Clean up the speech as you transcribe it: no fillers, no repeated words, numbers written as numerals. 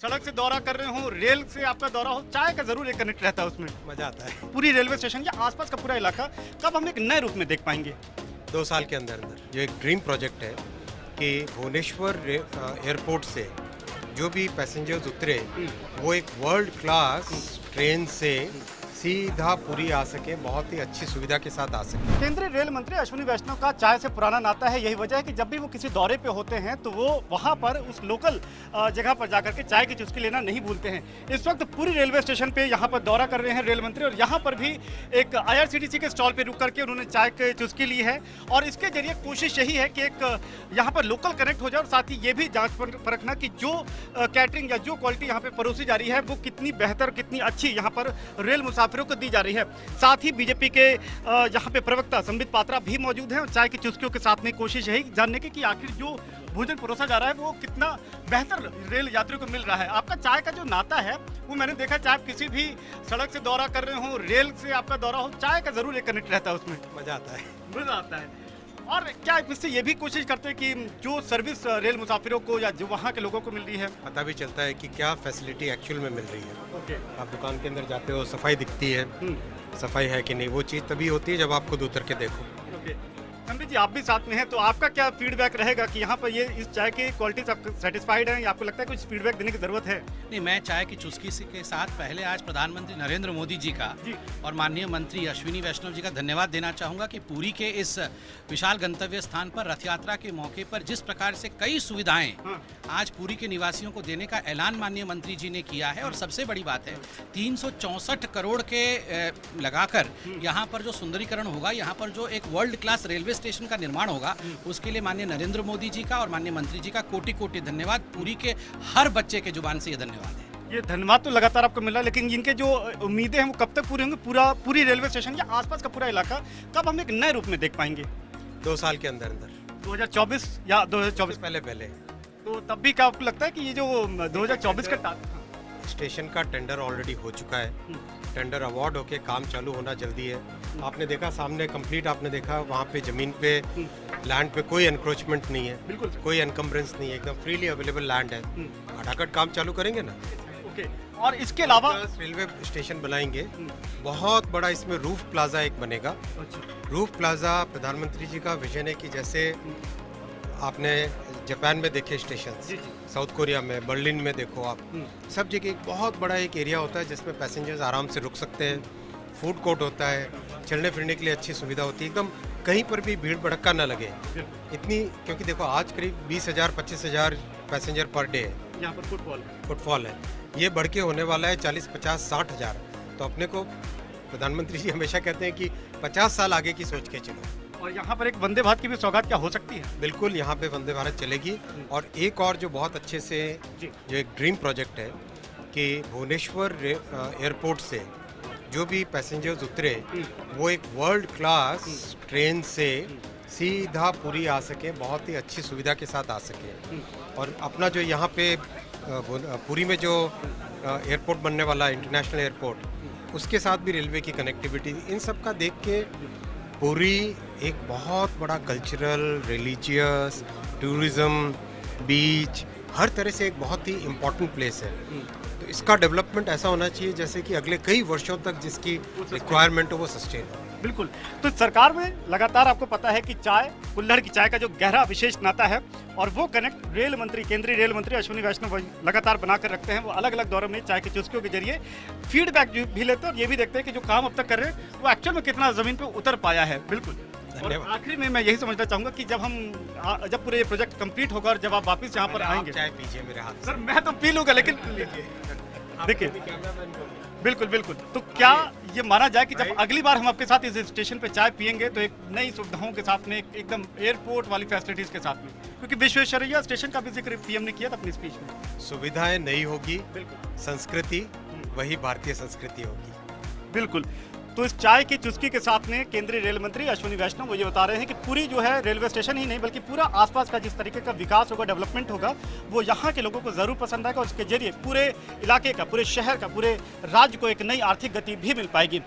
सड़क से दौरा कर रहे हो, रेल से आपका दौरा हो, चाय का जरूर एक कनेक्ट रहता है उसमें। मजा आता है। पूरी रेलवे स्टेशन या आसपास का पूरा इलाका कब हम एक नए रूप में देख पाएंगे? 2 साल के अंदर अंदर ये एक ड्रीम प्रोजेक्ट है कि भुवनेश्वर एयरपोर्ट से जो भी पैसेंजर्स उतरे वो एक वर्ल्ड क्लास ट्रेन से सीधा पुरी आ सके, बहुत ही अच्छी सुविधा के साथ आ सके। केंद्रीय रेल मंत्री अश्विनी वैष्णव का चाय से पुराना नाता है। यही वजह है कि जब भी वो किसी दौरे पे होते हैं तो वो वहाँ पर उस लोकल जगह पर जाकर के चाय की चुस्की लेना नहीं भूलते हैं। इस वक्त पूरी रेलवे स्टेशन पे यहाँ पर दौरा कर रहे हैं रेल मंत्री, और यहाँ पर भी एक IRCTC के स्टॉल पे रुक करके उन्होंने चाय की चुस्की ली है। और इसके जरिए कोशिश यही है कि एक यहाँ पर लोकल कनेक्ट हो जाए, और साथ ही ये भी जाँच परखना कि जो कैटरिंग या जो क्वालिटी यहाँ पे परोसी जा रही है वो कितनी बेहतर, कितनी अच्छी यहाँ पर रेल मुसाफिरों को दी जा रही है। साथ ही बीजेपी के यहाँ पे प्रवक्ता संबित पात्रा भी मौजूद हैं, और चाय की चुस्कियों के साथ में कोशिश यही जानने की कि आखिर जो भोजन परोसा जा रहा है वो कितना बेहतर रेल यात्रियों को मिल रहा है। आपका चाय का जो नाता है वो मैंने देखा, चाहे आप किसी भी सड़क से दौरा कर रहे हो, रेल से आपका दौरा हो, चाय का जरूर एक कनेक्ट रहता है उसमें। मजा आता है। मजा आता है। और क्या इससे ये भी कोशिश करते हैं कि जो सर्विस रेल मुसाफिरों को या जो वहाँ के लोगों को मिल रही है, पता भी चलता है कि क्या फैसिलिटी एक्चुअल में मिल रही है। आप दुकान के अंदर जाते हो, सफाई दिखती है, सफाई है कि नहीं, वो चीज़ तभी होती है जब आप खुद उतर के देखो। संबित जी, आप भी साथ में हैं, तो आपका क्या फीडबैक रहेगा कि यहाँ पर ये इस चाय की क्वालिटी से आप सेटिस्फाइड हैं या आपको लगता है कुछ फीडबैक देने की जरूरत है? नहीं, मैं चाय की चुस्की के साथ पहले आज प्रधानमंत्री नरेंद्र मोदी जी का और माननीय मंत्री अश्विनी वैष्णव जी का धन्यवाद देना चाहूँगा कि पुरी के इस विशाल गंतव्य स्थान पर रथ यात्रा के मौके पर जिस प्रकार से कई सुविधाएं आज पुरी के निवासियों को देने का ऐलान माननीय मंत्री जी ने किया है। और सबसे बड़ी बात है 364 करोड़ के लगाकर यहाँ पर जो सुंदरीकरण होगा, यहाँ पर जो एक वर्ल्ड क्लास रेलवे स्टेशन का निर्माण होगा, उसके लिए माननीय नरेंद्र मोदी जी का और माननीय मंत्री जी का कोटि कोटि धन्यवाद। पुरी के हर बच्चे के जुबान से ये धन्यवाद है। ये धन्यवाद तो लगातार आपको मिल रहा है, लेकिन इनके जो उम्मीदें हैं वो कब तक पूरी होंगी? पूरी रेलवे स्टेशन या आसपास का पूरा इलाका कब हम एक नए रूप में देख पाएंगे? 2 साल के अंदर अंदर 2024 या 2024 पहले तो तब भी क्या आपको लगता है कि ये जो 2024 का स्टेशन का टेंडर ऑलरेडी हो चुका है, टेंडर अवार्ड होके काम चालू होना जल्दी है। आपने देखा सामने कंप्लीट, आपने देखा वहाँ पे जमीन पे लैंड पे कोई एनक्रोचमेंट नहीं है, बिल्कुल कोई एनकम्बरेंस नहीं है, एकदम फ्रीली अवेलेबल लैंड है। खटाखट काम चालू करेंगे ना। ओके। और इसके अलावा रेलवे स्टेशन बनाएंगे, बहुत बड़ा इसमें रूफ प्लाजा एक बनेगा। रूफ प्लाजा प्रधानमंत्री जी का विजन है कि जैसे आपने जापान में देखे स्टेशन, साउथ कोरिया में, बर्लिन में देखो आप, सब जगह एक बहुत बड़ा एक एरिया होता है जिसमें पैसेंजर्स आराम से रुक सकते हैं, फूड कोर्ट होता है, चलने फिरने के लिए अच्छी सुविधा होती है, एकदम कहीं पर भी भीड़ भड़क्का ना लगे इतनी। क्योंकि देखो आज करीब 20,000-25,000 पैसेंजर पर डे है, यहाँ पर फुटफॉल है, ये बढ़ के होने वाला है 40-50-60,000। तो अपने को प्रधानमंत्री जी हमेशा कहते हैं कि 50 साल आगे की सोच के चलो। और यहाँ पर एक वंदे भारत की भी सौगात क्या हो सकती है? बिल्कुल, यहाँ पे वंदे भारत चलेगी। और एक और जो बहुत अच्छे से जो एक ड्रीम प्रोजेक्ट है कि भुवनेश्वर एयरपोर्ट से जो भी पैसेंजर्स उतरे वो एक वर्ल्ड क्लास ट्रेन से सीधा पुरी आ सके, बहुत ही अच्छी सुविधा के साथ आ सके। और अपना जो यहाँ पे पुरी में जो एयरपोर्ट बनने वाला इंटरनेशनल एयरपोर्ट, उसके साथ भी रेलवे की कनेक्टिविटी, इन सब का देख के पुरी एक बहुत बड़ा कल्चरल, रिलीजियस, टूरिज्म, बीच, हर तरह से एक बहुत ही इम्पोर्टेंट प्लेस है। तो इसका डेवलपमेंट ऐसा होना चाहिए जैसे कि अगले कई वर्षों तक जिसकी रिक्वायरमेंट हो वो सस्टेन हो। बिल्कुल। तो सरकार में लगातार आपको पता है कि चाय, कुल्हड़ की चाय का जो गहरा विशेष नाता है, और वो कनेक्ट रेल मंत्री, केंद्रीय रेल मंत्री अश्विनी वैष्णव लगातार बनाकर रखते हैं। वो अलग अलग दौरों में चाय की चुस्कियों के जरिए फीडबैक भी लेते हैं और ये भी देखते हैं कि जो काम अब तक कर रहे हैं वो एक्चुअल में कितना जमीन पे उतर पाया है। बिल्कुल। और आखिरी में मैं यही समझना चाहूंगा कि जब पूरे ये प्रोजेक्ट कंप्लीट होगा और जब आप वापस यहाँ पर आएंगे, चाय पीजिए मेरे हाथ। सर मैं तो पी लूंगा, लेकिन देखिए बिल्कुल बिल्कुल। तो क्या ये माना जाए कि जब अगली बार हम आपके साथ इस स्टेशन पे चाय पियेंगे तो एक नई सुविधाओं के साथ में, एकदम एयरपोर्ट वाली फैसिलिटीज के साथ में, क्योंकि विश्वेश्वरैया स्टेशन का भी जिक्र पीएम ने किया था अपनी स्पीच में। सुविधाएं नई होगी, संस्कृति वही भारतीय संस्कृति होगी। बिल्कुल। तो इस चाय की चुस्की के साथ में केंद्रीय रेल मंत्री अश्विनी वैष्णव वो ये बता रहे हैं कि पूरी जो है रेलवे स्टेशन ही नहीं बल्कि पूरा आसपास का जिस तरीके का विकास होगा, डेवलपमेंट होगा, वो यहाँ के लोगों को ज़रूर पसंद आएगा और इसके जरिए पूरे इलाके का, पूरे शहर का, पूरे राज्य को एक नई आर्थिक गति भी मिल पाएगी।